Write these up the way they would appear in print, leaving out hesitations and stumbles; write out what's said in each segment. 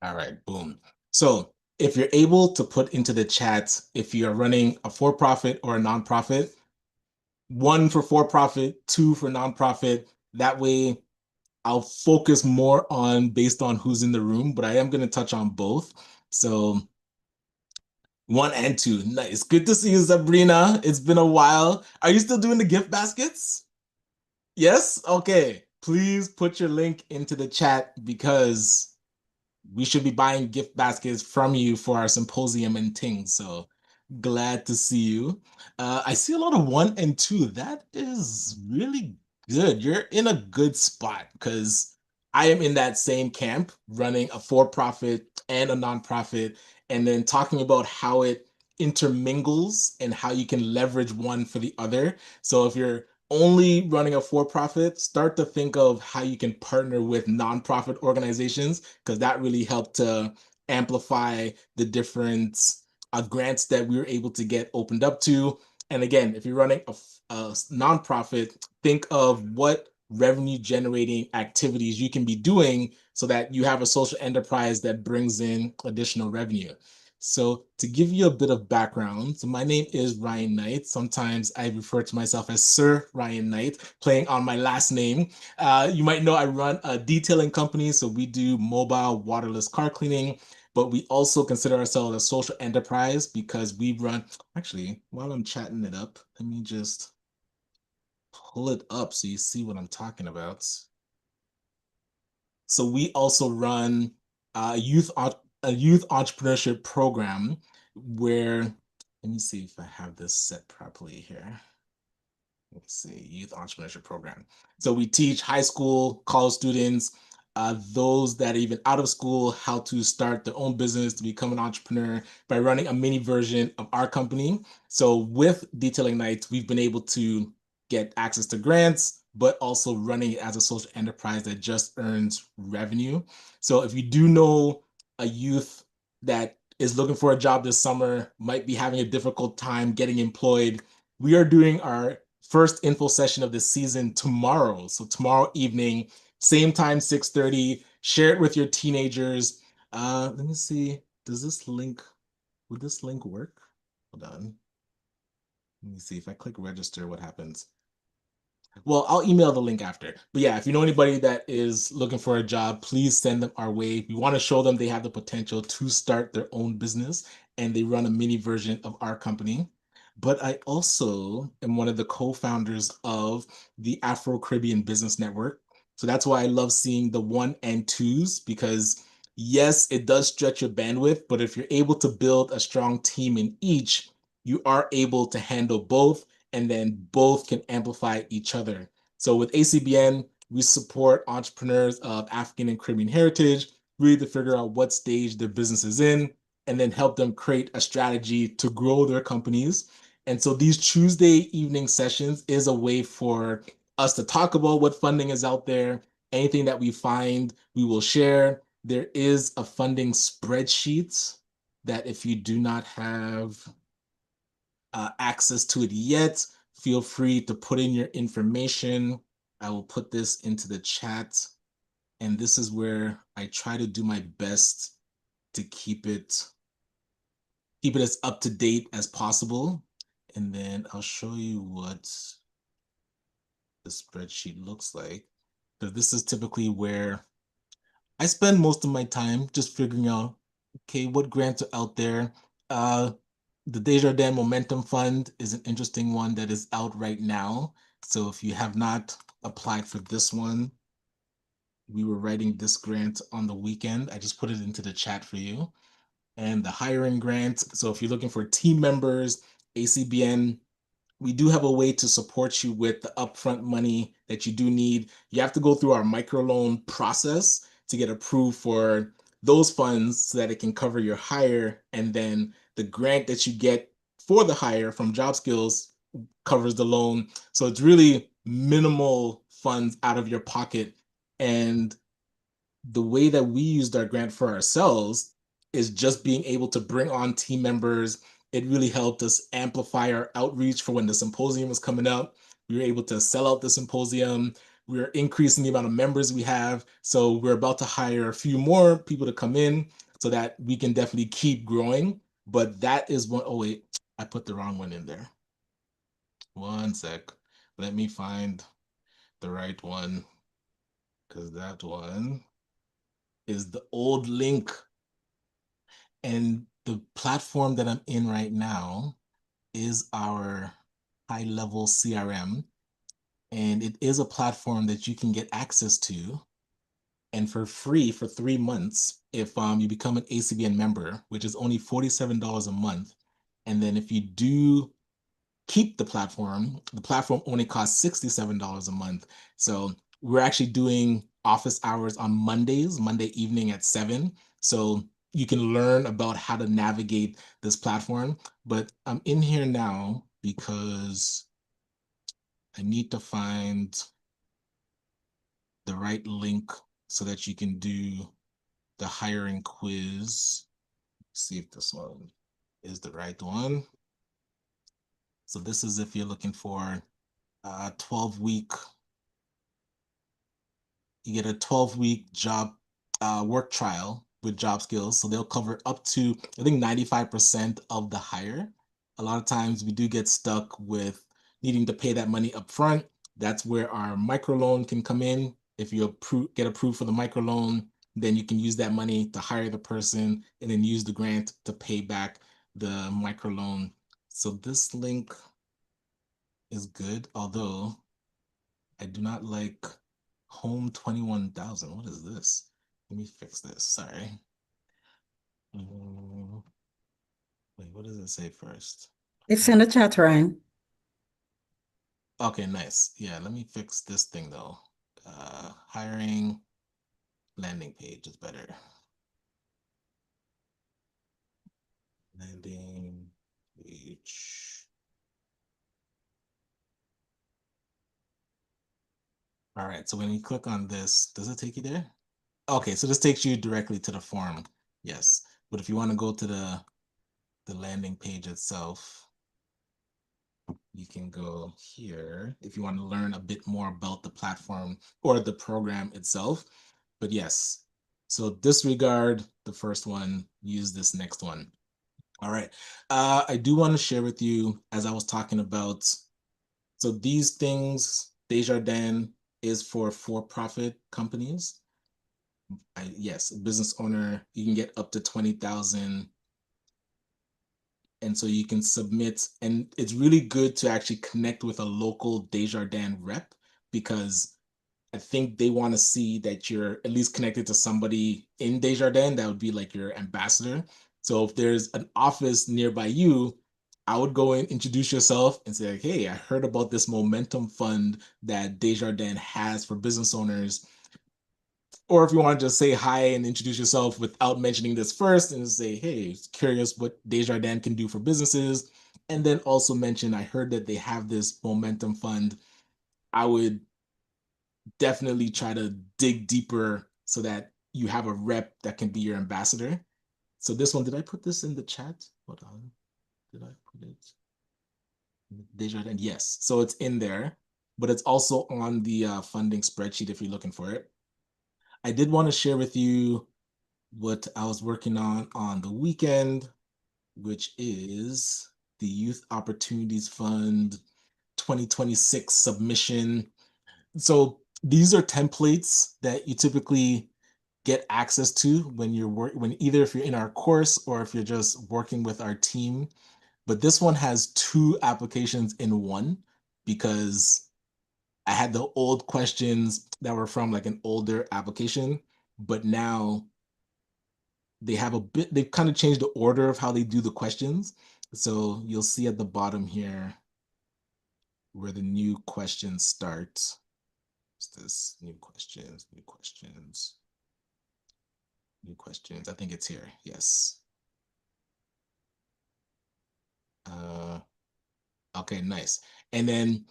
All right, boom. So if you're able to put into the chat if you're running a for-profit or a nonprofit, one for profit, two for nonprofit. That way I'll focus more on based on who's in the room, but I am going to touch on both. So one and two. Nice. Good to see you, Sabrina. It's been a while. Are you still doing the gift baskets? Yes? Okay. Please put your link into the chat because we should be buying gift baskets from you for our symposium and things. So glad to see you. I see a lot of one and two. That is really good. You're in a good spot because I am in that same camp, running a for-profit and a nonprofit, and then talking about how it intermingles and how you can leverage one for the other. So if you're only running a for-profit, start to think of how you can partner with nonprofit organizations because that really helped to amplify the different grants that we were able to get opened up to. And again, if you're running a nonprofit, think of what revenue generating activities you can be doing so that you have a social enterprise that brings in additional revenue. So to give you a bit of background, so my name is Ryan Knight. Sometimes I refer to myself as Sir Ryan Knight, playing on my last name. You might know I run a detailing company, so we do mobile waterless car cleaning, but we also consider ourselves a social enterprise because we run, actually, while I'm chatting it up, let me just pull it up so you see what I'm talking about. So we also run a youth entrepreneurship program where, let me see if I have this set properly here. Let's see, youth entrepreneurship program. So we teach high school, college students, those that are even out of school, how to start their own business to become an entrepreneur by running a mini version of our company. So with Detailing Nights, we've been able to get access to grants, but also running it as a social enterprise that just earns revenue. So if you do know a youth that is looking for a job this summer, might be having a difficult time getting employed, we are doing our first info session of the season tomorrow. So tomorrow evening, same time, 6:30. Share it with your teenagers. Let me see. Does this link, would this link work? Hold on. Let me see if I click register, what happens? Well, I'll email the link after. But yeah, if you know anybody that is looking for a job, please send them our way. We want to show them they have the potential to start their own business and they run a mini version of our company. But I also am one of the co-founders of the Afro-Caribbean Business Network. So that's why I love seeing the one and twos because yes, it does stretch your bandwidth, but if you're able to build a strong team in each, you are able to handle both and then both can amplify each other. So with ACBN, we support entrepreneurs of African and Caribbean heritage, really to figure out what stage their business is in, and then help them create a strategy to grow their companies. And so these Tuesday evening sessions is a way for us to talk about what funding is out there. Anything that we find, we will share. There is a funding spreadsheet that if you do not have access to it yet, feel free to put in your information. I will put this into the chat. And this is where I try to do my best to keep it as up to date as possible. And then I'll show you what the spreadsheet looks like. So this is typically where I spend most of my time just figuring out, okay, what grants are out there. Uh, the Desjardins Momentum Fund is an interesting one that is out right now. So if you have not applied for this one, we were writing this grant on the weekend. I just put it into the chat for you. And the hiring grant. So if you're looking for team members, ACBN, we do have a way to support you with the upfront money that you do need. You have to go through our microloan process to get approved for those funds so that it can cover your hire. And then the grant that you get for the hire from Job Skills covers the loan. So it's really minimal funds out of your pocket. And the way that we used our grant for ourselves is just being able to bring on team members. It really helped us amplify our outreach for when the symposium was coming up. We were able to sell out the symposium. We're increasing the amount of members we have. So we're about to hire a few more people to come in so that we can definitely keep growing. But that is one, oh wait, I put the wrong one in there. One sec. Let me find the right one because that one is the old link. And the platform that I'm in right now is our high level CRM. And it is a platform that you can get access to and for free for 3 months if you become an ACBN member, which is only $47 a month. And then if you do keep the platform only costs $67 a month. So we're actually doing office hours on Mondays, Monday evening at 7. So you can learn about how to navigate this platform. But I'm in here now because I need to find the right link so that you can do the hiring quiz. See if this one is the right one. So this is if you're looking for a 12-week, you get a 12-week job work trial with job skills. So they'll cover up to, I think, 95% of the hire. A lot of times we do get stuck with needing to pay that money up front. That's where our microloan can come in. If you get approved for the microloan, then you can use that money to hire the person and then use the grant to pay back the microloan. So this link is good, although I do not like home 21,000. What is this? Let me fix this. Sorry. Wait, what does it say first? It's in the chat, Ryan. Okay, nice. Yeah, let me fix this thing though. Hiring landing page is better. Landing page. All right, so when you click on this, does it take you there? Okay, so this takes you directly to the form. Yes, but if you want to go to the landing page itself, you can go here if you want to learn a bit more about the platform or the program itself. But yes, so disregard the first one, use this next one. All right. I do want to share with you, as I was talking about, so these things, Desjardins is for-profit companies. Yes, a business owner, you can get up to 20,000, and so you can submit, and it's really good to actually connect with a local Desjardins rep because I think they want to see that you're at least connected to somebody in Desjardins that would be like your ambassador. So if there's an office nearby you, I would go and introduce yourself and say, like, hey, I heard about this momentum fund that Desjardins has for business owners. Or if you want to just say hi and introduce yourself without mentioning this first and say, hey, curious what Desjardins can do for businesses. And then also mention, I heard that they have this momentum fund. I would definitely try to dig deeper so that you have a rep that can be your ambassador. So this one, did I put this in the chat? Hold on. Did I put it? Desjardins, yes. So it's in there, but it's also on the funding spreadsheet if you're looking for it. I did want to share with you what I was working on the weekend, which is the Youth Opportunities Fund 2026 submission. So these are templates that you typically get access to when when either if you're in our course or if you're just working with our team. But this one has two applications in one because I had the old questions that were from like an older application, but now they've kind of changed the order of how they do the questions. So you'll see at the bottom here where the new questions start. What's this? New questions, new questions, new questions. I think it's here. Yes. Uh, okay, nice. And then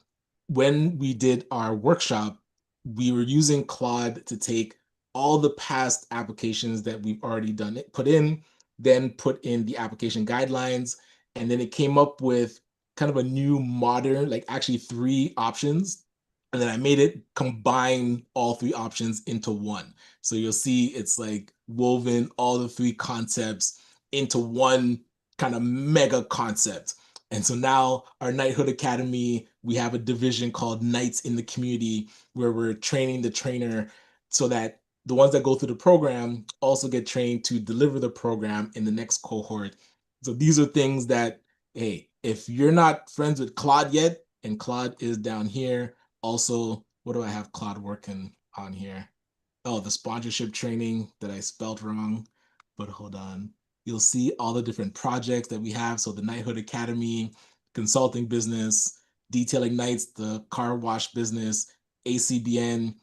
when we did our workshop, we were using Claude to take all the past applications that we've already put in, then put in the application guidelines, and then it came up with kind of a new modern, like actually three options. And then I made it combine all three options into one. So you'll see it's like woven all the three concepts into one kind of mega concept. And so now our Knighthood Academy, we have a division called Knights in the Community where we're training the trainer so that the ones that go through the program also get trained to deliver the program in the next cohort. So these are things that, hey, if you're not friends with Claude yet, and Claude is down here. Also, what do I have Claude working on here? Oh, the sponsorship training that I spelled wrong, but hold on. You'll see all the different projects that we have. So the Knighthood Academy, consulting business, detailing nights, the car wash business, ACBN.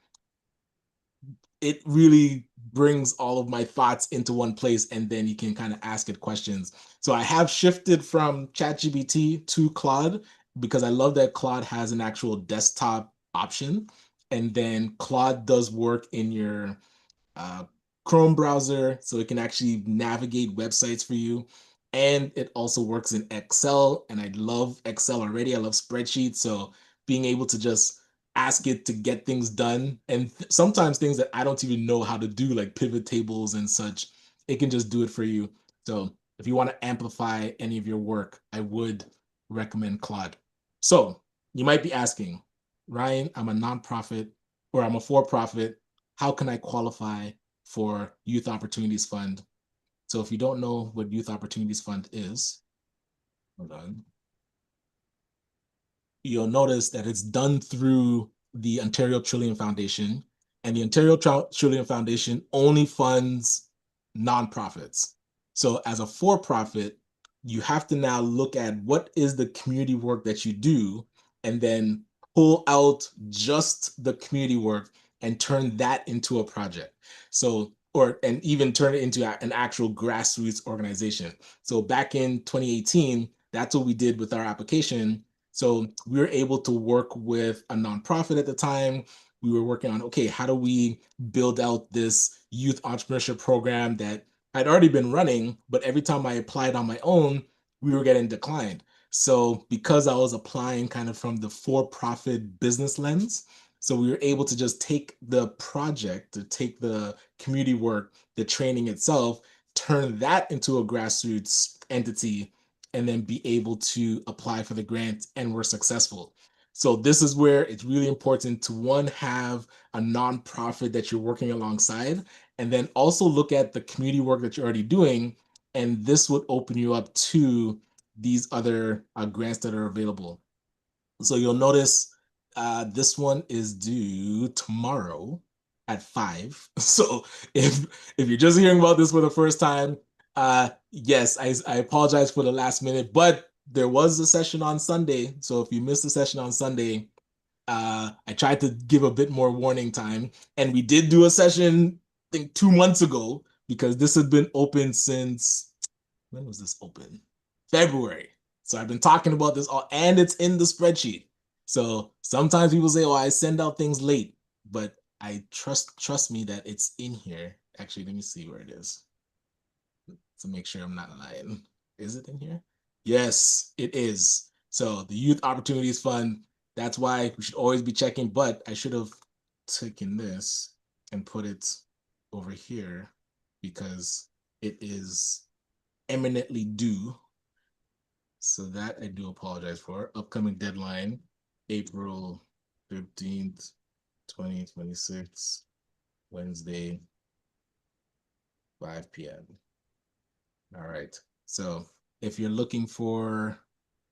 It really brings all of my thoughts into one place, and then you can kind of ask it questions. So I have shifted from ChatGPT to Claude because I love that Claude has an actual desktop option, and then Claude does work in your uh, Chrome browser, so it can actually navigate websites for you. And it also works in Excel, and I love Excel already. I love spreadsheets, so being able to just ask it to get things done, and sometimes things that I don't even know how to do, like pivot tables and such, it can just do it for you. So if you want to amplify any of your work, I would recommend Claude. So you might be asking, Ryan, I'm a nonprofit or I'm a for-profit. How can I qualify for Youth Opportunities Fund? So if you don't know what Youth Opportunities Fund is, hold on, you'll notice that it's done through the Ontario Trillium Foundation, and the Ontario Trillium Foundation only funds nonprofits. So as a for-profit, you have to now look at what is the community work that you do, and then pull out just the community work and turn that into a project. So, or and even turn it into an actual grassroots organization. So back in 2018, that's what we did with our application. So we were able to work with a nonprofit at the time. We were working on, okay, how do we build out this youth entrepreneurship program that had already been running, but every time I applied on my own, we were getting declined. So because I was applying kind of from the for-profit business lens, so we were able to just take the project, to take the community work, the training itself, turn that into a grassroots entity, and then be able to apply for the grant, and we're successful. So this is where it's really important to, one, have a nonprofit that you're working alongside, and then also look at the community work that you're already doing, and this would open you up to these other grants that are available. So you'll notice this one is due tomorrow at 5. So if you're just hearing about this for the first time, yes, I apologize for the last minute, but there was a session on Sunday. So if you missed the session on Sunday, I tried to give a bit more warning time, and we did do a session, I think 2 months ago, because this had been open since, when was this open? February. So I've been talking about this all, and it's in the spreadsheet. So sometimes people say, "Oh, I send out things late," but I trust me that it's in here. Actually, let me see where it is to make sure I'm not lying. Is it in here? Yes, it is. So the Youth Opportunities Fund, that's why we should always be checking, but I should have taken this and put it over here because it is eminently due. So that I do apologize for. Upcoming deadline, April 15th, 2026, Wednesday, 5 p.m. All right. So if you're looking to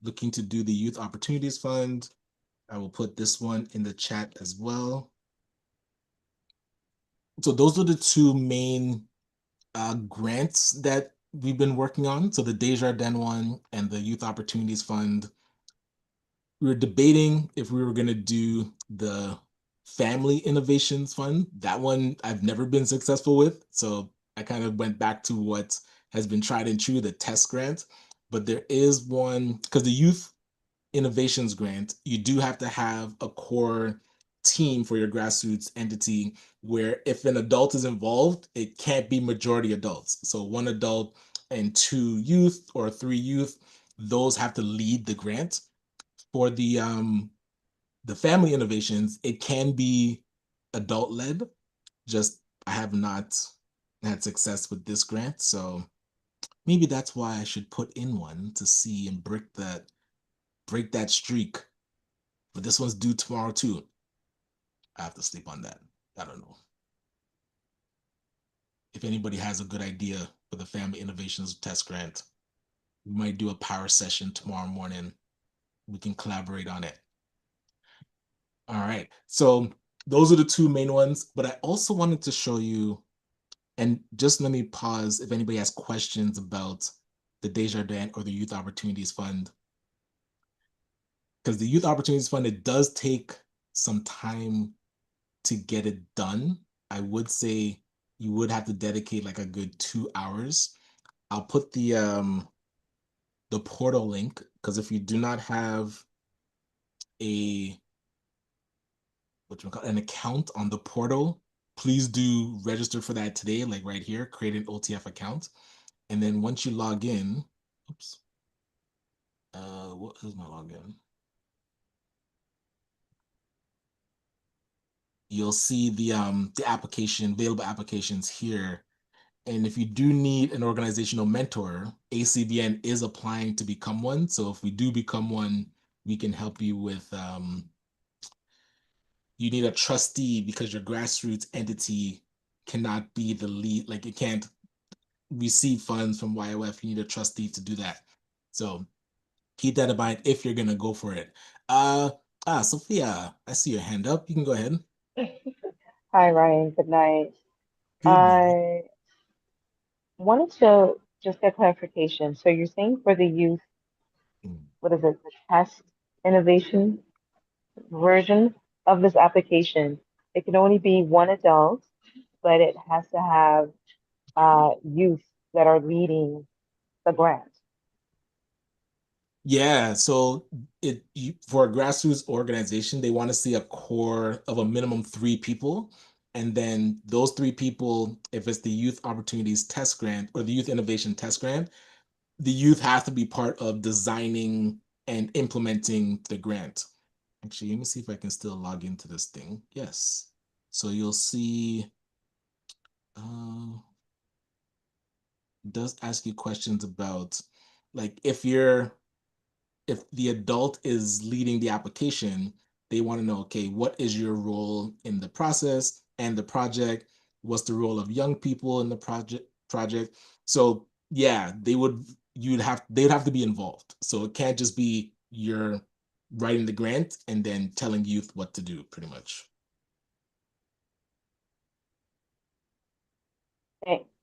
do the Youth Opportunities Fund, I will put this one in the chat as well. So those are the two main grants that we've been working on. So the Desjardins one and the Youth Opportunities Fund. We were debating if we were going to do the Family Innovations Fund. That one I've never been successful with. So I kind of went back to what has been tried and true, the TEST grant. But there is one, because the Youth Innovations Grant, you do have to have a core team for your grassroots entity where if an adult is involved, it can't be majority adults. So one adult and 2 youth or 3 youth, those have to lead the grant. For the family innovations, it can be adult led. Just I have not had success with this grant, so maybe that's why I should put in one to see and break that streak. But this one's due tomorrow too. I have to sleep on that. I don't know. If anybody has a good idea for the Family Innovations Test Grant, we might do a power session tomorrow morning. We can collaborate on it. All right. So those are the two main ones. But I also wanted to show you, and just let me pause if anybody has questions about the Desjardins or the Youth Opportunities Fund. Because the Youth Opportunities Fund, it does take some time to get it done. I would say you would have to dedicate like a good 2 hours. I'll put the portal link, because if you do not have a an account on the portal, please do register for that today, like right here, create an OTF account. And then once you log in, oops, what is my login? You'll see the application, available applications here. And if you do need an organizational mentor, ACBN is applying to become one. So if we do become one, we can help you with you need a trustee, because your grassroots entity cannot be the lead, like it can't receive funds from YOF. You need a trustee to do that. So keep that in mind if you're gonna go for it. Sophia, I see your hand up. You can go ahead. Hi, Ryan. Good night. Good night. I wanted to just get clarification. So you're saying for the youth, Mm. what is it, the test innovation version of this application, it can only be one adult, but it has to have youth that are leading the grant. Yeah, so for a grassroots organization, they want to see a core of a minimum 3 people. And then those 3 people, if it's the Youth Opportunities Test Grant or the Youth Innovation Test Grant, the youth have to be part of designing and implementing the grant. Actually, let me see if I can still log into this thing. Yes. So you'll see, uh, it does ask you questions about, like, if the adult is leading the application, they want to know, okay, what is your role in the process and the project? What's the role of young people in the project? So yeah, they'd have to be involved. So it can't just be you're writing the grant and then telling youth what to do, pretty much.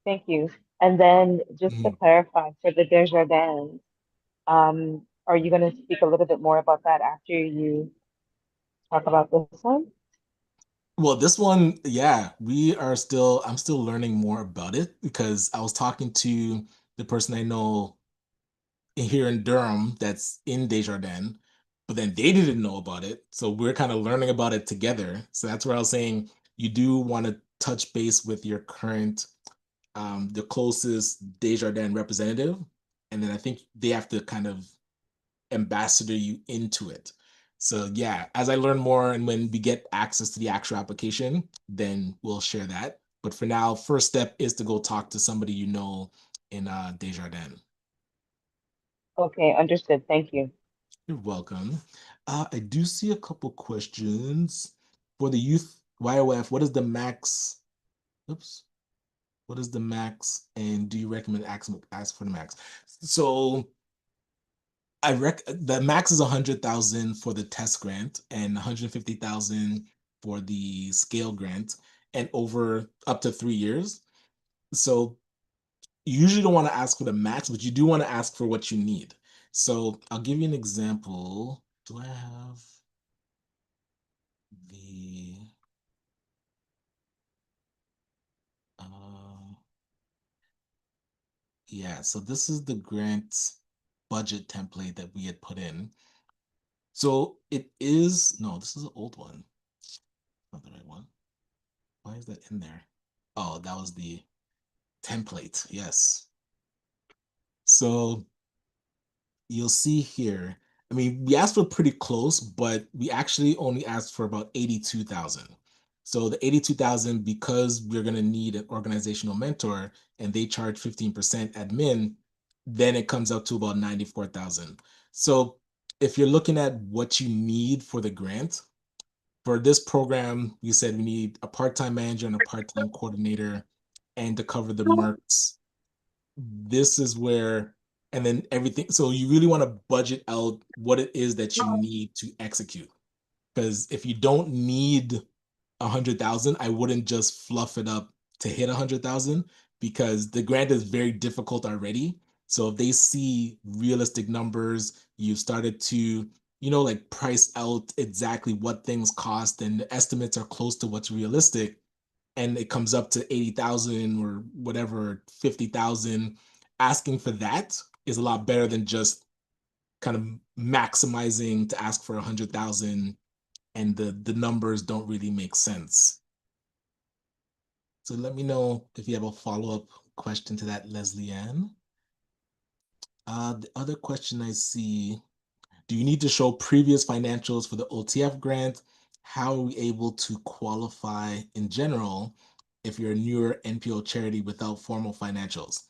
Thank you. And then just to Mhm. clarify for the Desjardins, are you going to speak a little bit more about that after you talk about this one? Well, this one, yeah, I'm still learning more about it, because I was talking to the person I know here in Durham that's in Desjardins, but then they didn't know about it. So we're kind of learning about it together. So that's where I was saying you do want to touch base with your current, the closest Desjardins representative. And then I think they have to kind of ambassador you into it. So yeah, as I learn more and when we get access to the actual application, then we'll share that. But for now, first step is to go talk to somebody you know in Desjardins. Okay, understood. Thank you. You're welcome. I do see a couple questions for the youth YOF. What is the max? Oops. What is the max? And do you recommend ask for the max? So the max is 100,000 for the test grant and 150,000 for the scale grant, and over up to 3 years. So you usually don't want to ask for the max, but you do want to ask for what you need. So I'll give you an example. Do I have the uh yeah, so this is the grant budget template that we had put in. So it is, no, this is an old one. Not the right one. Why is that in there? Oh, that was the template. Yes. So you'll see here, I mean, we asked for pretty close, but we actually only asked for about 82,000. So the 82,000, because we're going to need an organizational mentor and they charge 15% admin, then it comes up to about 94,000. So if you're looking at what you need for the grant, for this program, we said we need a part-time manager and a part-time coordinator and to cover the mercs. This is where, and then everything. So you really want to budget out what it is that you need to execute. Because if you don't need 100,000, I wouldn't just fluff it up to hit 100,000 because the grant is very difficult already. So if they see realistic numbers, you've started to, like price out exactly what things cost and the estimates are close to what's realistic, and it comes up to 80,000 or whatever, 50,000, asking for that is a lot better than just kind of maximizing to ask for 100,000 and the numbers don't really make sense. So let me know if you have a follow-up question to that, Leslie Ann. The other question I see, do you need to show previous financials for the OTF grant? How are we able to qualify in general if you're a newer NPO charity without formal financials?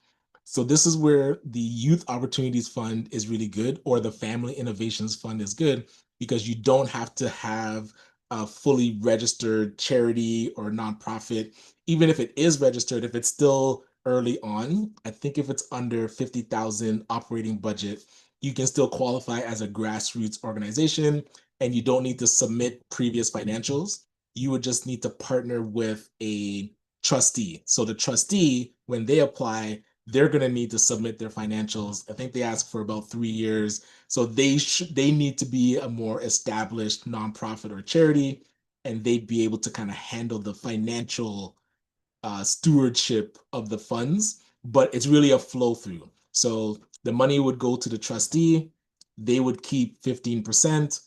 So this is where the Youth Opportunities Fund is really good, or the Family Innovations Fund is good, because you don't have to have a fully registered charity or nonprofit. Even if it is registered, if it's still early on, I think if it's under 50,000 operating budget, you can still qualify as a grassroots organization and you don't need to submit previous financials. You would just need to partner with a trustee. So the trustee, when they apply, they're going to need to submit their financials. I think they ask for about 3 years. So they need to be a more established nonprofit or charity, and they'd be able to kind of handle the financial stewardship of the funds, but it's really a flow through. So the money would go to the trustee, they would keep 15%,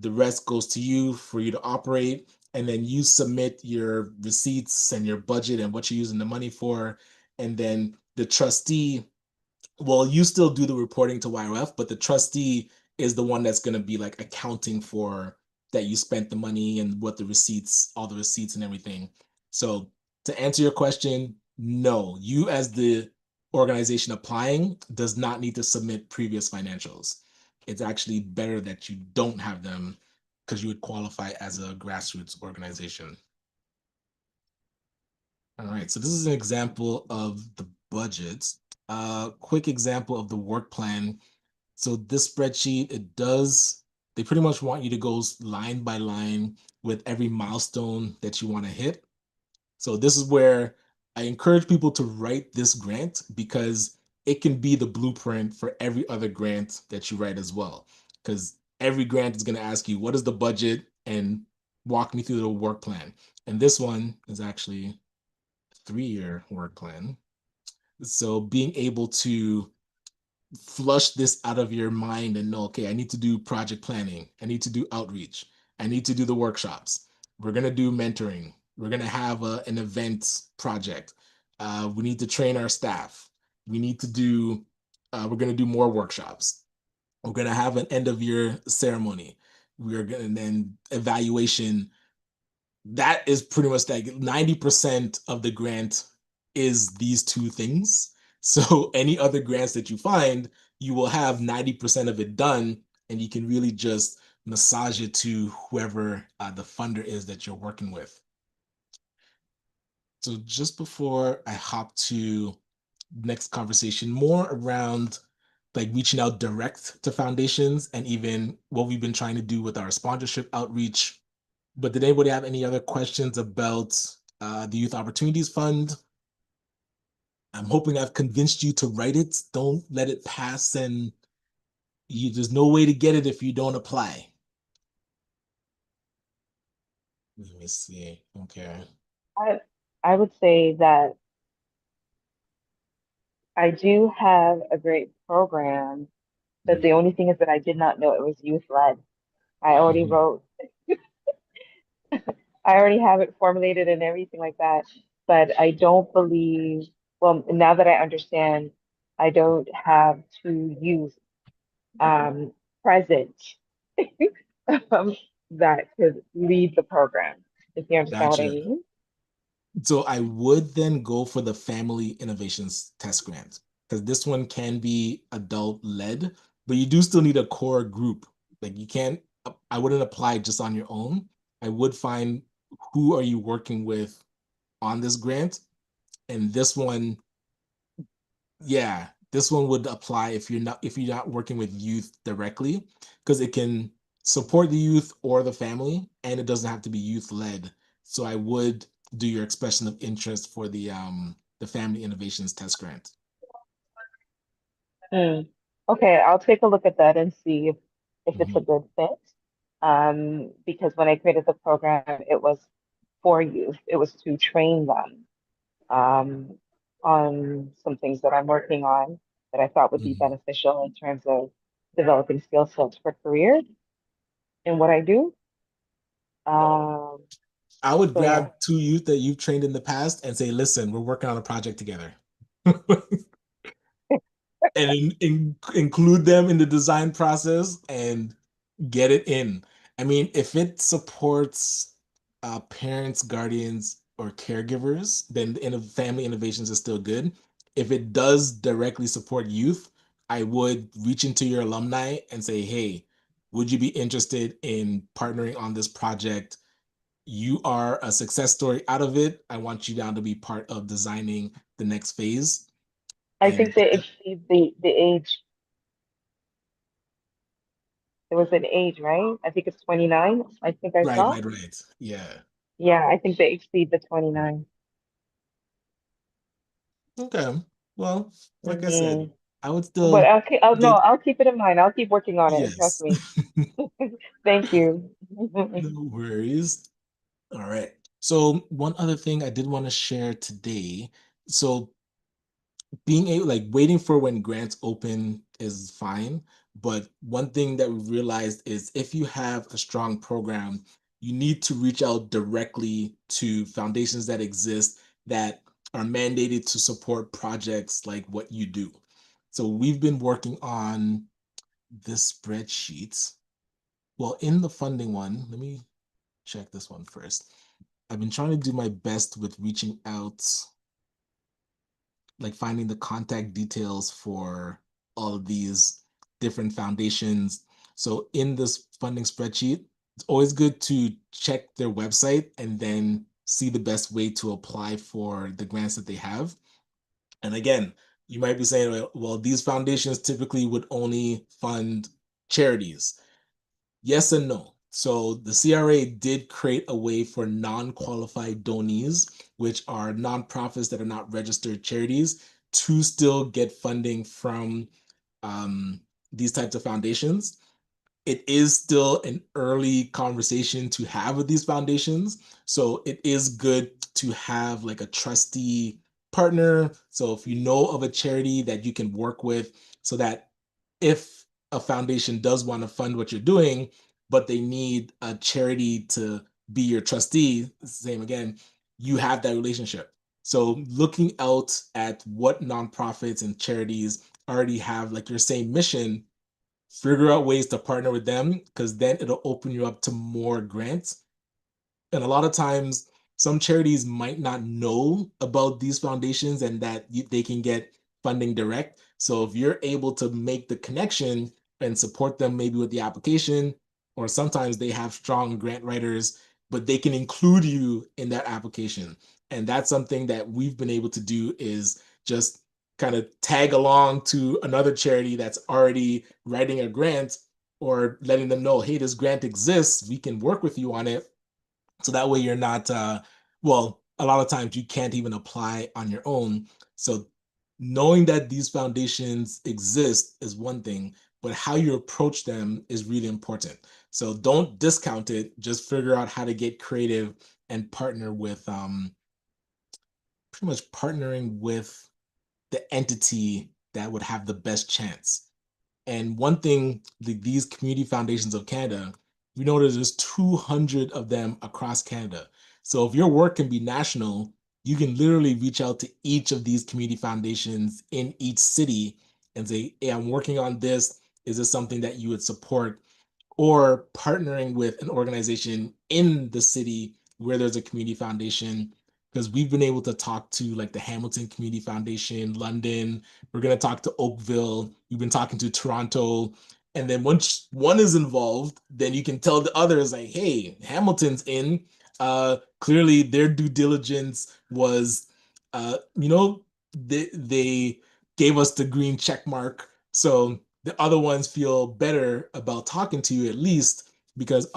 the rest goes to you for you to operate, and then you submit your receipts and your budget and what you're using the money for. And then the trustee, well, you still do the reporting to YOF, but the trustee is the one that's going to be like accounting for that you spent the money and what the receipts, all the receipts and everything. So to answer your question, no, you as the organization applying does not need to submit previous financials. It's actually better that you don't have them because you would qualify as a grassroots organization. All right, so this is an example of the budgets. Quick example of the work plan. So this spreadsheet, they pretty much want you to go line by line with every milestone that you want to hit. So this is where I encourage people to write this grant because it can be the blueprint for every other grant that you write as well. Because every grant is going to ask you, what is the budget, and walk me through the work plan. And this one is actually 3-year work plan. So being able to flush this out of your mind and know, okay, I need to do project planning. I need to do outreach. I need to do the workshops. We're going to do mentoring. We're going to have an event project. We need to train our staff. We need to do, we're going to do more workshops. We're going to have an end of year ceremony. We're going to then evaluation. That is pretty much like 90% of the grant is these two things. So any other grants that you find, you will have 90% of it done, and you can really just massage it to whoever the funder is that you're working with. So just before I hop to next conversation, more around like reaching out direct to foundations and even what we've been trying to do with our sponsorship outreach. But did anybody have any other questions about the Youth Opportunities Fund? I'm hoping I've convinced you to write it. Don't let it pass, and there's no way to get it if you don't apply. Let me see. Okay. I I would say that I do have a great program, but the only thing is that I did not know it was youth led. I already Mhm. wrote, I already have it formulated and everything like that, but I don't believe, well, now that I understand I don't have two youth present um, that could lead the program, if you understand what I Gotcha. mean. So I would then go for the Family Innovations Test Grant because this one can be adult led, but you do still need a core group. Like you can't, I wouldn't apply just on your own. I would find who are you working with on this grant, and this one, yeah, this one would apply if you're not working with youth directly because it can support the youth or the family, and it doesn't have to be youth led. So I would do your expression of interest for the Family Innovations Test Grant. Hmm. Okay, I'll take a look at that and see if it's a Mhm. good fit. Because when I created the program, it was for youth. It was to train them on some things that I'm working on that I thought would be Mhm. beneficial in terms of developing skill sets for career in what I do. Um, I would so yeah, grab two youth that you've trained in the past and say, listen, we're working on a project together. And include them in the design process and get it in. I mean, if it supports parents, guardians, or caregivers, then family innovations is still good. If it does directly support youth, I would reach into your alumni and say, hey, would you be interested in partnering on this project? You are a success story out of it. I want you down to be part of designing the next phase. I And think they exceed the age. There was an age, right? I think it's 29. I think I right, saw. right, right. Yeah. Yeah, I think they exceed the 29. Okay. Well, like I said, Hmm. I would But still No, get I'll keep it in mind. I'll keep working on it. Trust yes. me. Thank you. No worries. All right. So one other thing I did want to share today. So being able like waiting for when grants open is fine, but one thing that we realized is if you have a strong program, you need to reach out directly to foundations that exist that are mandated to support projects like what you do. So we've been working on this spreadsheet. Well, in the funding one, let me check this one first. I've been trying to do my best with reaching out, like finding the contact details for all of these different foundations. So in this funding spreadsheet, it's always good to check their website and then see the best way to apply for the grants that they have. And again, you might be saying, well, these foundations typically would only fund charities. Yes and no. So the CRA did create a way for non-qualified donees, which are nonprofits that are not registered charities, to still get funding from um, these types of foundations. It is still an early conversation to have with these foundations. So it is good to have like a trustee partner. So if you know of a charity that you can work with, so that if a foundation does want to fund what you're doing, but they need a charity to be your trustee, same again, you have that relationship. So looking out at what nonprofits and charities already have like your same mission, figure out ways to partner with them because then it'll open you up to more grants. And a lot of times, some charities might not know about these foundations and that they can get funding direct. So if you're able to make the connection and support them maybe with the application, or sometimes they have strong grant writers, but they can include you in that application. And that's something that we've been able to do is just kind of tag along to another charity that's already writing a grant or letting them know, hey, this grant exists, we can work with you on it, so that way you're not well, a lot of times you can't even apply on your own. So knowing that these foundations exist is one thing, but how you approach them is really important. So don't discount it, just figure out how to get creative and partner with pretty much partnering with the entity that would have the best chance. And one thing, these community foundations of Canada, we know that there's 200 of them across Canada. So if your work can be national, you can literally reach out to each of these community foundations in each city and say, hey, I'm working on this. Is this something that you would support? Or partnering with an organization in the city where there's a community foundation, because we've been able to talk to like the Hamilton Community Foundation, London. We're going to talk to Oakville. We've been talking to Toronto. And then once one is involved, then you can tell the others like, hey, Hamilton's in. Clearly their due diligence was, they gave us the green check mark. So the other ones feel better about talking to you, at least because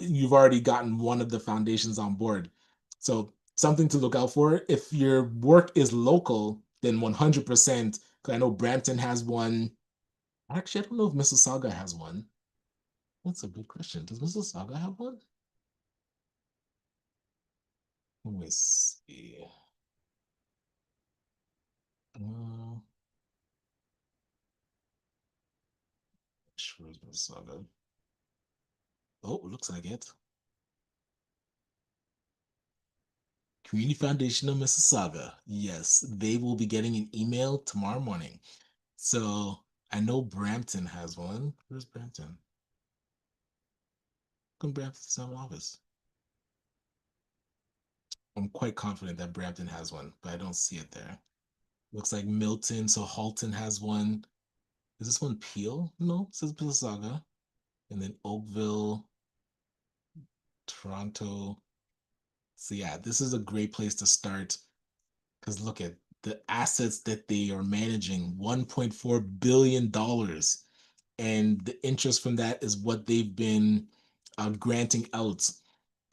you've already gotten one of the foundations on board. So something to look out for. If your work is local, then 100%, because I know Brampton has one. Actually, I don't know if Mississauga has one. That's a good question. Does Mississauga have one? Let me see. Uh, sure, Mississauga. Oh, looks like it. Community Foundation of Mississauga. Yes, they will be getting an email tomorrow morning. So I know Brampton has one. Where's Brampton? Come Brampton's have an office. I'm quite confident that Brampton has one, but I don't see it there. Looks like Milton, so Halton has one. Is this one Peel? No, it says Mississauga. And then Oakville, Toronto. So yeah, this is a great place to start because look at the assets that they are managing, $1.4 billion, and the interest from that is what they've been granting out.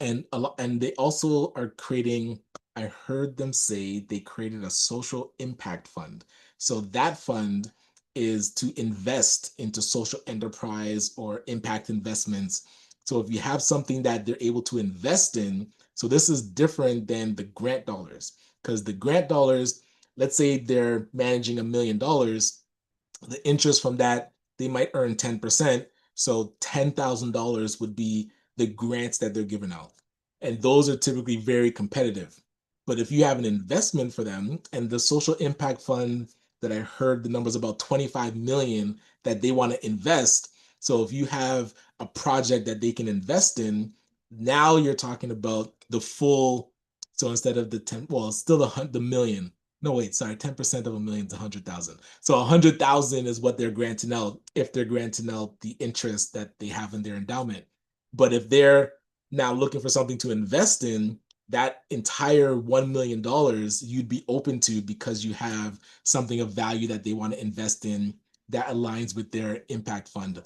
And a lot, and they also are creating. I heard them say they created a social impact fund. So that fund is to invest into social enterprise or impact investments. So if you have something that they're able to invest in, so this is different than the grant dollars, because the grant dollars, let's say they're managing $1 million, the interest from that, they might earn 10%. So $10,000 would be the grants that they're giving out. And those are typically very competitive. But if you have an investment for them and the social impact fund that I heard the numbers about 25 million that they want to invest. So if you have a project that they can invest in, now you're talking about the full. So instead of the 10, well, it's still the million. No, wait, sorry, 10% of a million is 100,000. So 100,000 is what they're granting out if they're granting out the interest that they have in their endowment. But if they're now looking for something to invest in, that entire $1 million you'd be open to because you have something of value that they want to invest in that aligns with their impact fund.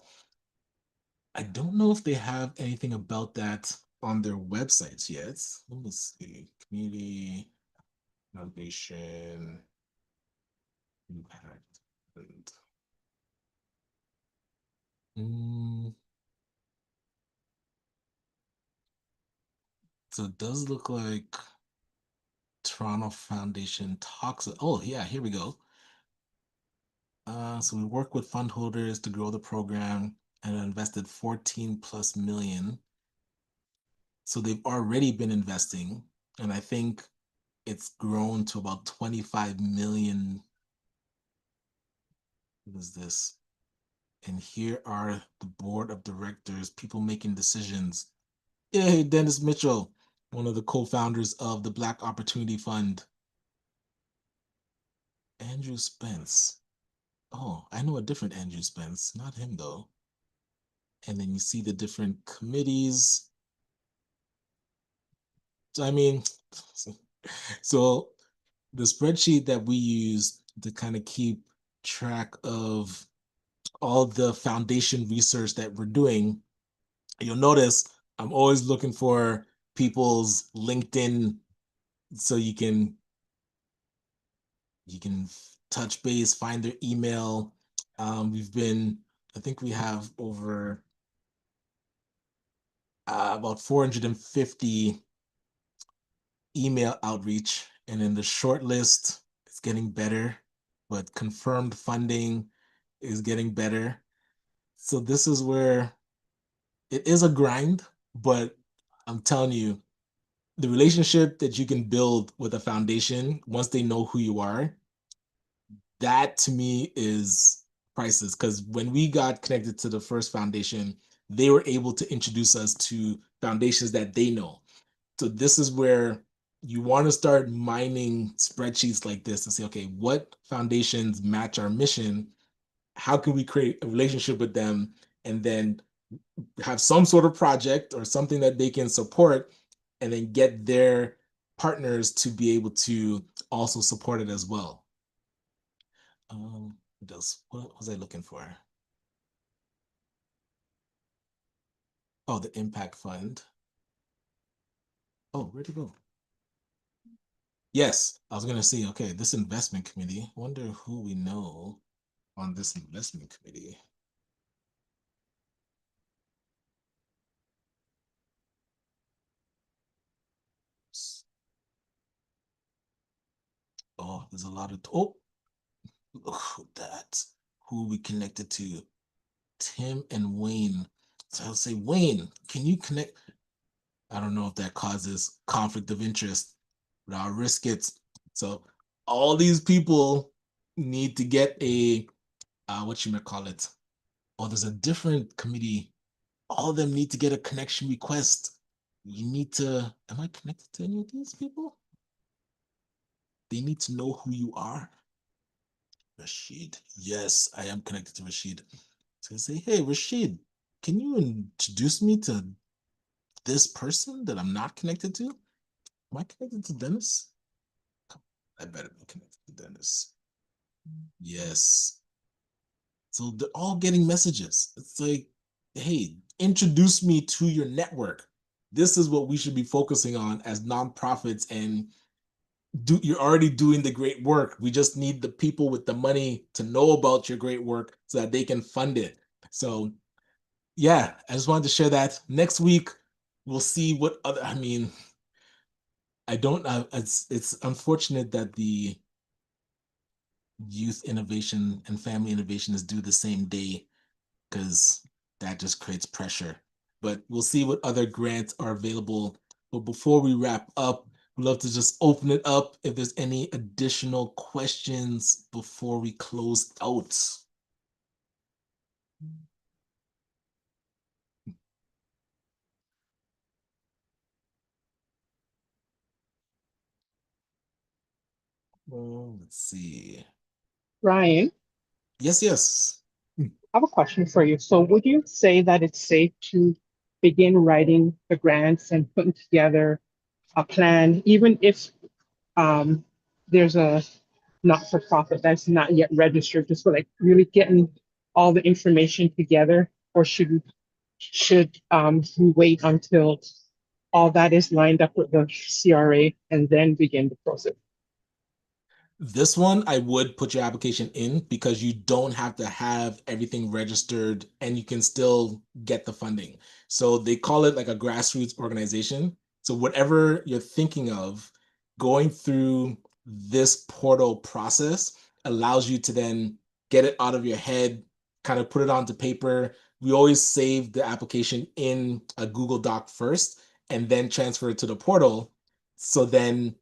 I don't know if they have anything about that on their websites yet. Let me see. Community Foundation impact. Mm, so it does look like Toronto Foundation talks. Oh, yeah, here we go. So we work with fund holders to grow the program and invested 14 plus million. So they've already been investing, and I think it's grown to about 25 million. What is this? And here are the board of directors, people making decisions. Hey, Dennis Mitchell, one of the co-founders of the Black Opportunity Fund. Andrew Spence. Oh, I know a different Andrew Spence, not him though. And then you see the different committees. So I mean, so the spreadsheet that we use to kind of keep track of all the foundation research that we're doing, you'll notice I'm always looking for people's LinkedIn so you can touch base, find their email. I think we have over about 450 email outreach, and then the short list is getting better, but confirmed funding is getting better. So this is where it is a grind, but I'm telling you, the relationship that you can build with a foundation once they know who you are, that to me is priceless. Because when we got connected to the first foundation, they were able to introduce us to foundations that they know. So this is where you want to start mining spreadsheets like this and say, okay, what foundations match our mission? How can we create a relationship with them and then have some sort of project or something that they can support and then get their partners to be able to also support it as well. What was I looking for? Oh, the impact fund. Oh, where'd it go? Yes, I was gonna say, okay, this investment committee. Wonder who we know on this investment committee. Oh, there's a lot of that who we connected to. Tim and Wayne. So I'll say, Wayne, can you connect? I don't know if that causes conflict of interest, but I'll risk it. So all these people need to get a what you might call it. Oh, there's a different committee. All of them need to get a connection request. You need to, am I connected to any of these people? They need to know who you are. Rashid. Yes, I am connected to Rashid. So I say, hey, Rashid, can you introduce me to this person that I'm not connected to? Am I connected to Dennis? I better be connected to Dennis. Yes. So they're all getting messages. It's like, hey, introduce me to your network. This is what we should be focusing on as nonprofits, and you're already doing the great work. We just need the people with the money to know about your great work so that they can fund it. So yeah, I just wanted to share that. Next week, we'll see what other, I mean, I don't, it's unfortunate that the youth innovation and family innovation is due the same day because that just creates pressure. But we'll see what other grants are available. But before we wrap up, we'd love to just open it up if there's any additional questions before we close out. Well, let's see. Ryan, Yes, yes. I have a question for you. So would you say that it's safe to begin writing the grants and putting together a plan, even if um, there's a not-for-profit that's not yet registered, just for like really getting all the information together, or should we wait until all that is lined up with the CRA and then begin the process? This one, I would put your application in because you don't have to have everything registered and you can still get the funding. So they call it like a grassroots organization. So whatever you're thinking of, going through this portal process allows you to then get it out of your head, kind of put it onto paper. We always save the application in a Google Doc first and then transfer it to the portal. So then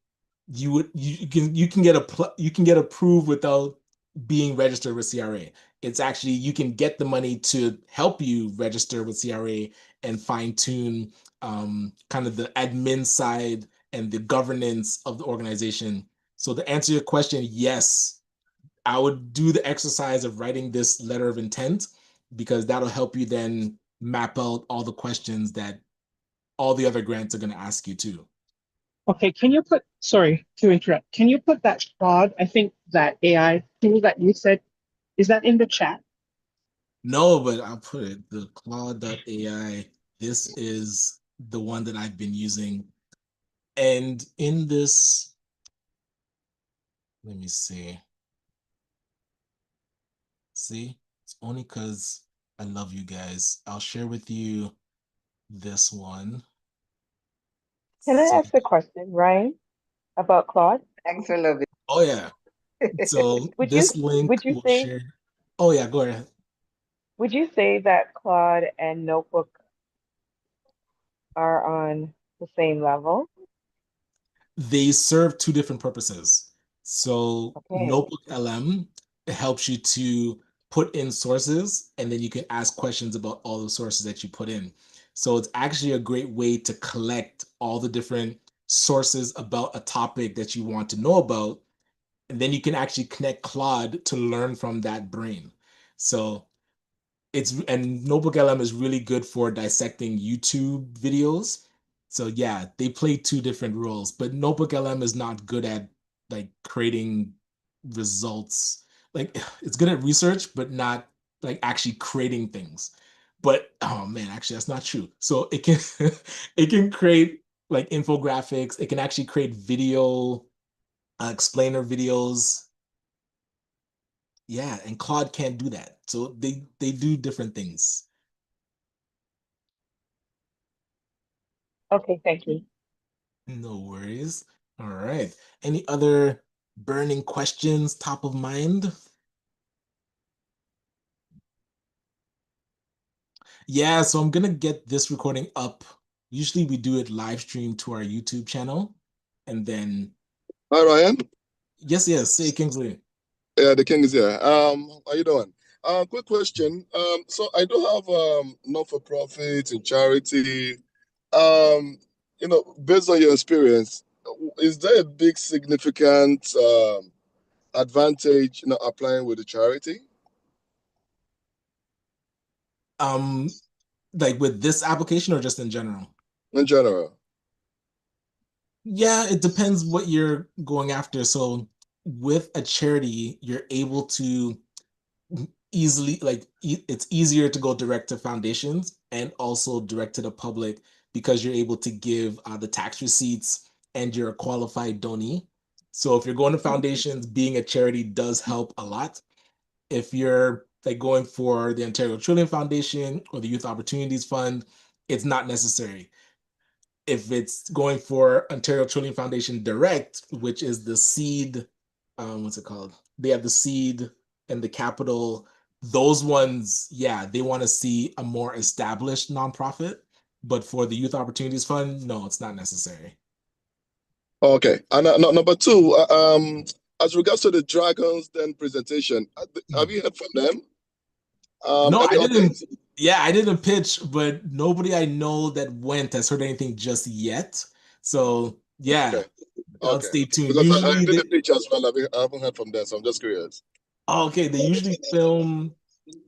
you can get approved without being registered with CRA. It's actually you can get the money to help you register with CRA and fine tune kind of the admin side and the governance of the organization. So to answer your question, yes, I would do the exercise of writing this letter of intent because that'll help you then map out all the questions that all the other grants are going to ask you too. Okay, sorry to interrupt, can you put that Claude, I think that AI tool that you said, is that in the chat? No, but I'll put it, the Claude.ai, this is the one that I've been using. And in this, let me see. See, it's only because I love you guys. I'll share with you this one. Can I See. ask a question, Ryan, about Claude? Thanks for loving. Oh yeah. So Would you this link would you will say share. Oh yeah, go ahead. would you say that Claude and Notebook are on the same level? they serve two different purposes. So Okay. Notebook LM helps you to put in sources, and then you can ask questions about all the sources that you put in. So it's actually a great way to collect all the different sources about a topic that you want to know about, and then you can actually connect Claude to learn from that brain. So and Notebook LM is really good for dissecting YouTube videos. So yeah, they play two different roles, but Notebook LM is not good at like creating results. Like it's good at research, but not like actually creating things. But oh man, actually that's not true. So it can it can create like infographics, it can actually create video explainer videos. Yeah, and Claude can't do that. So they do different things. Okay, thank you. No worries. All right. Any other burning questions top of mind? Yeah, so I'm gonna get this recording up. Usually we do it live stream to our YouTube channel. And then Hi, Ryan. yes, say Kingsley. Yeah, the king is here. How you doing? Quick question. So I do have not-for-profit and charity. Um, based on your experience, is there a big significant advantage, applying with the charity Um, like with this application or just in general? in general? Yeah, it depends what you're going after. So with a charity, you're able to easily it's easier to go direct to foundations and also direct to the public because you're able to give the tax receipts and you're a qualified donee. So if you're going to foundations, being a charity does help a lot. If you're like going for the Ontario Trillium Foundation or the Youth Opportunities Fund, it's not necessary. If it's going for Ontario Trillium Foundation Direct, which is the seed, what's it called? They have the seed and the capital. Those ones, yeah, they want to see a more established nonprofit. But for the Youth Opportunities Fund, no, it's not necessary. Okay. And number two, as regards to the Dragons Den presentation, have you heard from them? No, Any I didn't. updates? Yeah, I didn't pitch, but nobody I know that went has heard anything just yet. So yeah, Okay. I'll Okay. stay Okay. tuned. Because I Usually did they, a pitch as well. I haven't heard from them, so I'm just curious. oh, okay, they usually film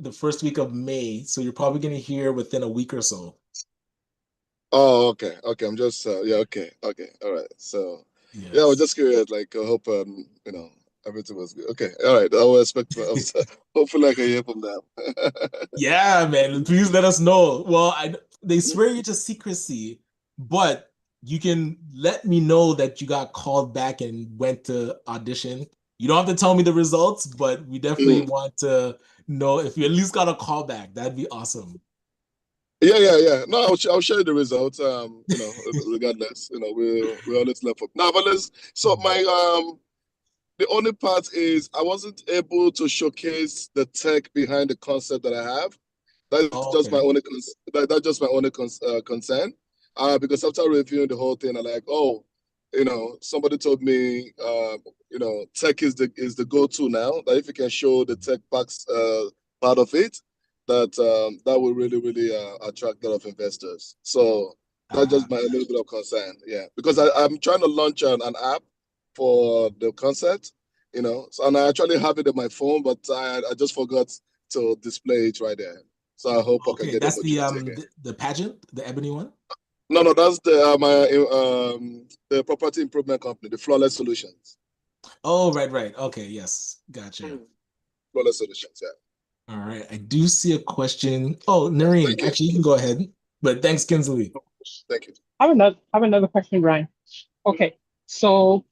the first week of May, so you're probably gonna hear within a week or so. Oh, okay. Okay. I'm just yeah, okay. Okay. All right. So yeah, I was Yes. just curious. Like I hope everything was good. Okay. All right. I will expect hopefully I can hear from them. Yeah, man. Please let us know. Well, they swear you to secrecy, but you can let me know that you got called back and went to audition. You don't have to tell me the results, but we definitely Mm. want to know if you at least got a call back. That'd be awesome. Yeah. No, I'll share the results. Regardless, we always left for now. But let's. So the only part is I wasn't able to showcase the tech behind the concept that I have. That's Oh, just my okay. only that's just my only concern. Because after reviewing the whole thing, I'm like, oh, somebody told me, tech is the go-to now. That if you can show the tech parts part of it, that will really really attract a lot of investors. So that's Uh, just my little bit of concern. Yeah, because I'm trying to launch an app for the concept. So, and I actually have it on my phone, but I just forgot to display it right there. So I hope I can okay, get the that's opportunity again. the pageant, the ebony one. No, that's the property improvement company, the Flawless Solutions. Oh, right. Okay, yes, gotcha. Flawless Solutions, yeah. All right, I do see a question. Oh, Noreen, Thank you. actually, you can go ahead. But thanks, Kinsley. Thank you. I have another question, Ryan. Okay, so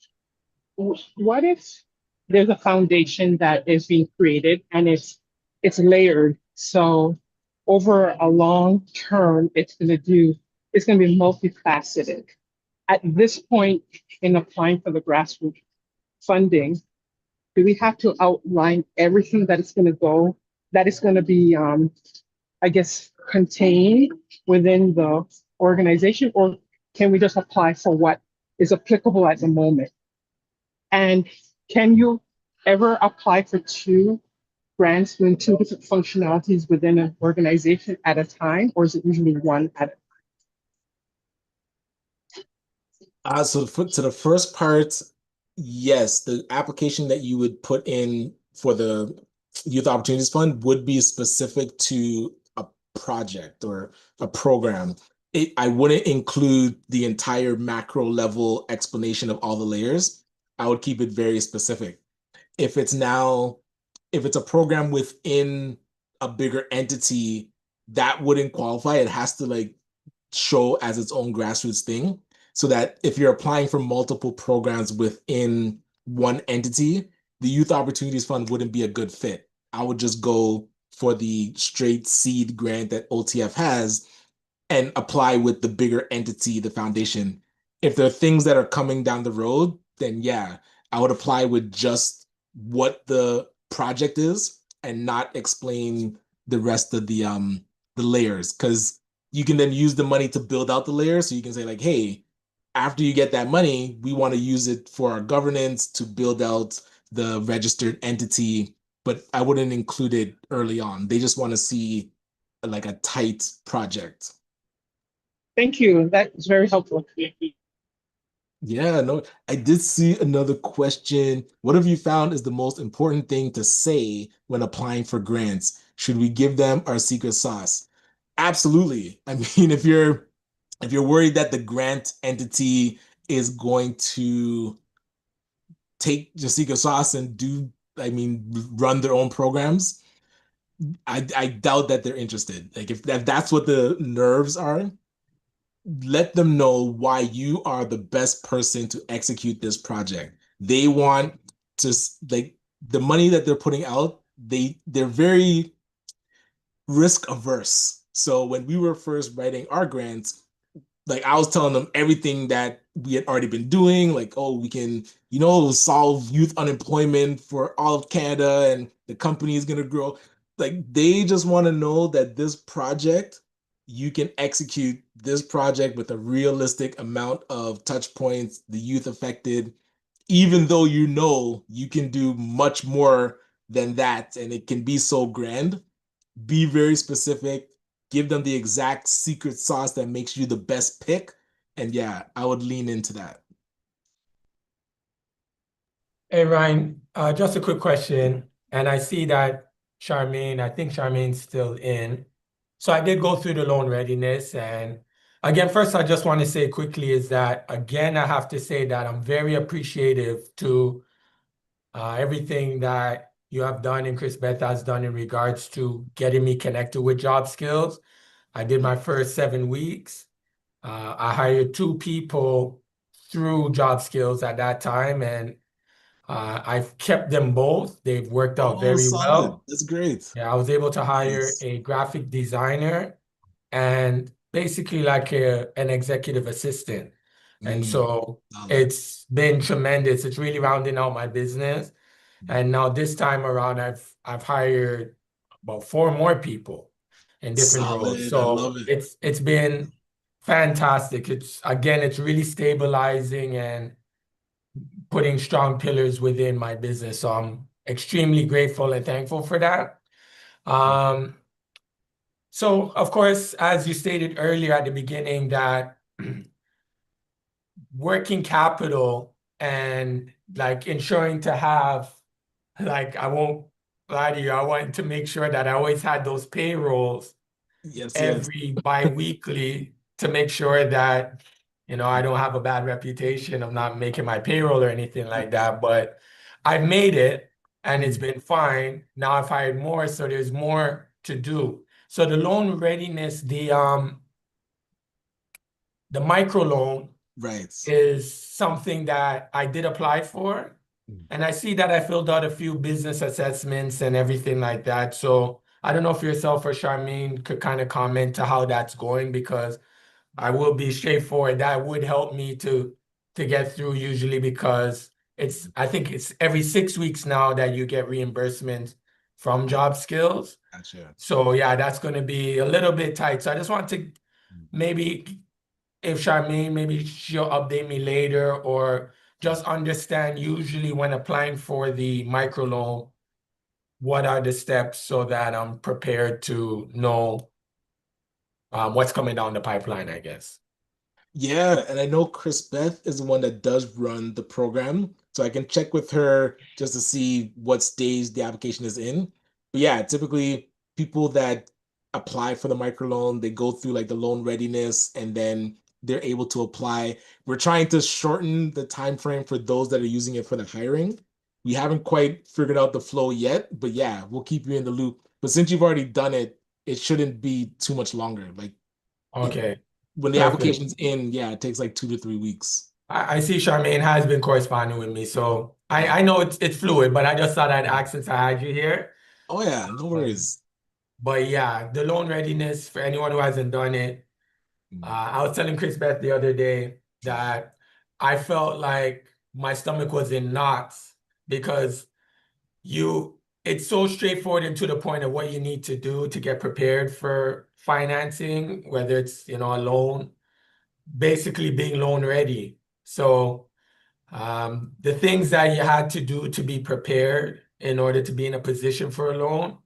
what if there's a foundation that is being created and it's layered? So over a long term, it's gonna be multifaceted. At this point in applying for the grassroots funding, do we have to outline everything that is gonna be I guess contained within the organization, or can we just apply for what is applicable at the moment? And can you ever apply for two grants doing two different functionalities within an organization at a time, or is it usually one at a time? To the first part, yes, the application that you would put in for the Youth Opportunities Fund would be specific to a project or a program. I wouldn't include the entire macro level explanation of all the layers. I would keep it very specific. If it's now, if it's a program within a bigger entity, that wouldn't qualify. It has to like show as its own grassroots thing, so that if you're applying for multiple programs within one entity, the Youth Opportunities Fund wouldn't be a good fit. I would just go for the straight seed grant that OTF has and apply with the bigger entity, the foundation. If there are things that are coming down the road, then yeah, I would apply with just what the project is and not explain the rest of the layers, because you can then use the money to build out the layers. So you can say like, hey, after you get that money, we want to use it for our governance to build out the registered entity, but I wouldn't include it early on. They just want to see like a tight project. Thank you. That is very helpful. Yeah, no, I did see another question. What have you found is the most important thing to say when applying for grants? Should we give them our secret sauce? Absolutely. I mean, if you're worried that the grant entity is going to take your secret sauce and do, I mean, run their own programs, I doubt that they're interested. Like if that's what the nerves are, let them know why you are the best person to execute this project. They want to like the money that they're putting out, they're very risk averse. So when we were first writing our grants, like I was telling them everything that we had already been doing, like, oh, we can, solve youth unemployment for all of Canada and the company is going to grow. Like they just want to know that this project, you can execute this project with a realistic amount of touch points, the youth affected, even though you can do much more than that and it can be so grand. Be very specific, give them the exact secret sauce that makes you the best pick. And yeah, I would lean into that. Hey, Ryan, just a quick question. And I see that I think Charmaine's still in. So I did go through the loan readiness. And again, first, I just want to say quickly is that, again, I have to say that I'm very appreciative to everything that you have done and Chris Beth has done in regards to getting me connected with Job Skills. I did my first 7 weeks. I hired 2 people through Job Skills at that time, and I've kept them both. They've worked out very solid. well. That's great. Yeah, I was able to hire Nice. a graphic designer and basically like an executive assistant. And so solid. it's been tremendous. It's really rounding out my business. And now this time around, I've hired about 4 more people in different roles. Solid. I So love it. it's been fantastic. It's really stabilizing and putting strong pillars within my business. So I'm extremely grateful and thankful for that. So of course, as you stated earlier at the beginning, that working capital and like ensuring to have, like, I won't lie to you, I wanted to make sure that I always had those payrolls Yes. every bi-weekly to make sure that, I don't have a bad reputation of not making my payroll or anything like that. But I've made it and it's been fine. Now I've hired more, so there's more to do. So the loan readiness, the microloan Right. is something that I did apply for. And I see that I filled out a few business assessments and everything like that. So I don't know if yourself or Charmaine could kind of comment to how that's going, because I will be straightforward. That would help me to get through usually, because I think it's every 6 weeks now that you get reimbursement from Job Skills. Gotcha. So yeah, that's going to be a little bit tight. So I just want to maybe if Charmaine, maybe she'll update me later, or just understand usually when applying for the microloan, what are the steps so that I'm prepared to know what's coming down the pipeline, I guess. Yeah, and I know Chris Beth is the one that does run the program, so I can check with her just to see what stage the application is in. But yeah, typically people that apply for the microloan, they go through like the loan readiness and then they're able to apply. We're trying to shorten the time frame for those that are using it for the hiring. We haven't quite figured out the flow yet, but yeah, we'll keep you in the loop. But since you've already done it, it shouldn't be too much longer. Like Okay, when the perfect. application's in, yeah, it takes like 2 to 3 weeks. I see Charmaine has been corresponding with me, so I know it's fluid, but I just thought I'd ask since I had you here. Oh yeah, no worries. But yeah, the loan readiness for anyone who hasn't done it. I was telling Chris Beth the other day that I felt like my stomach was in knots because it's so straightforward and to the point of what you need to do to get prepared for financing, whether it's, a loan, basically being loan ready. So the things that you had to do to be prepared in order to be in a position for a loan,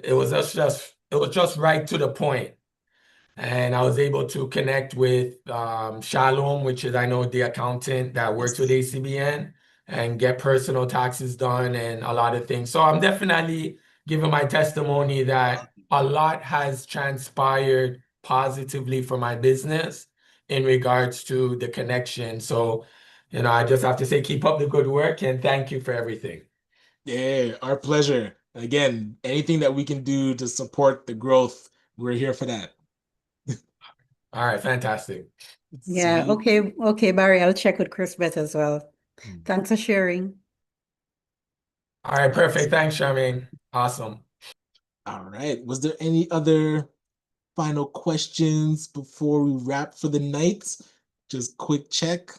it was just right to the point. And I was able to connect with Shalom, which is, I know, the accountant that works with ACBN, and get personal taxes done and a lot of things. So I'm definitely giving my testimony that a lot has transpired positively for my business in regards to the connection. So, I just have to say, keep up the good work and thank you for everything. Yeah, our pleasure. Again, anything that we can do to support the growth, we're here for that. All right, fantastic. Yeah, Sweet. okay, Barry, I'll check with Chris Beth as well. Mm. Thanks for sharing. All right, perfect. Thanks, Charmaine. Awesome. All right. Was there any other final questions before we wrap for the night? Just quick check.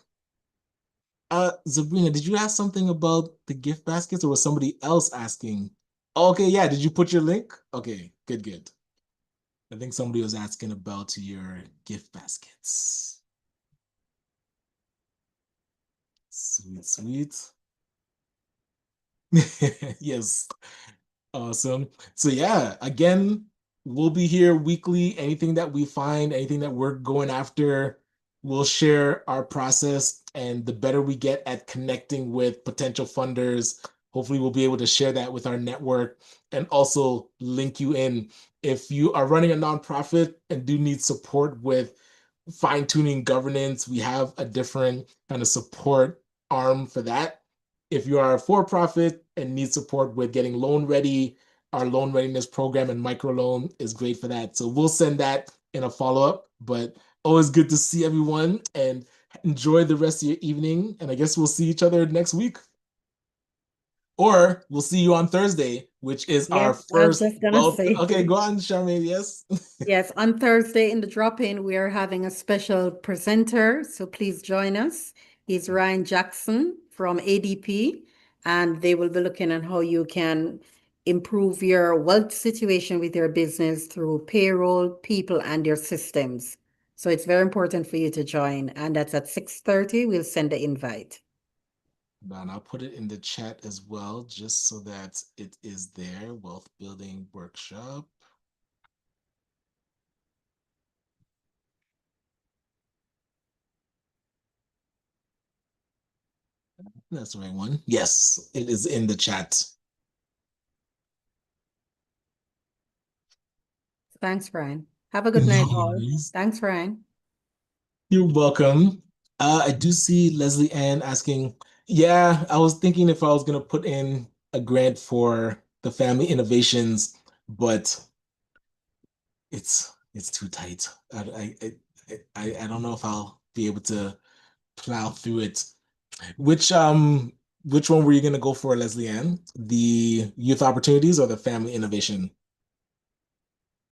Sabrina, did you ask something about the gift baskets or was somebody else asking? Okay, yeah, did you put your link? Okay, good. I think somebody was asking about your gift baskets. Sweet. Yes. Awesome. So yeah, again, we'll be here weekly. Anything that we find, anything that we're going after, we'll share our process. And the better we get at connecting with potential funders, hopefully we'll be able to share that with our network and also link you in. If you are running a nonprofit and do need support with fine-tuning governance, we have a different kind of support arm for that. If you are a for-profit and need support with getting loan ready, our loan readiness program and microloan is great for that. So we'll send that in a follow-up, but always good to see everyone and enjoy the rest of your evening. And I guess we'll see each other next week. Or we'll see you on Thursday, which is our Yes, I was first. just gonna say. Okay, go on, Charmaine. Yes. Yes, on Thursday in the drop-in, we are having a special presenter, so please join us. He's Ryan Jackson from ADP, and they will be looking at how you can improve your wealth situation with your business through payroll, people, and your systems. So it's very important for you to join, and that's at 6:30. We'll send the invite. And I'll put it in the chat as well, just so that it is there. Wealth building workshop. That's the right one. Yes, it is in the chat. Thanks, Brian. Have a good No night, all. worries. Thanks, Brian. You're welcome. I do see Leslie Ann asking, yeah, I was thinking if I was gonna put in a grant for the family innovations, but it's too tight. I don't know if I'll be able to plow through it. Which one were you gonna go for, Leslie Ann? The youth opportunities or the family innovation?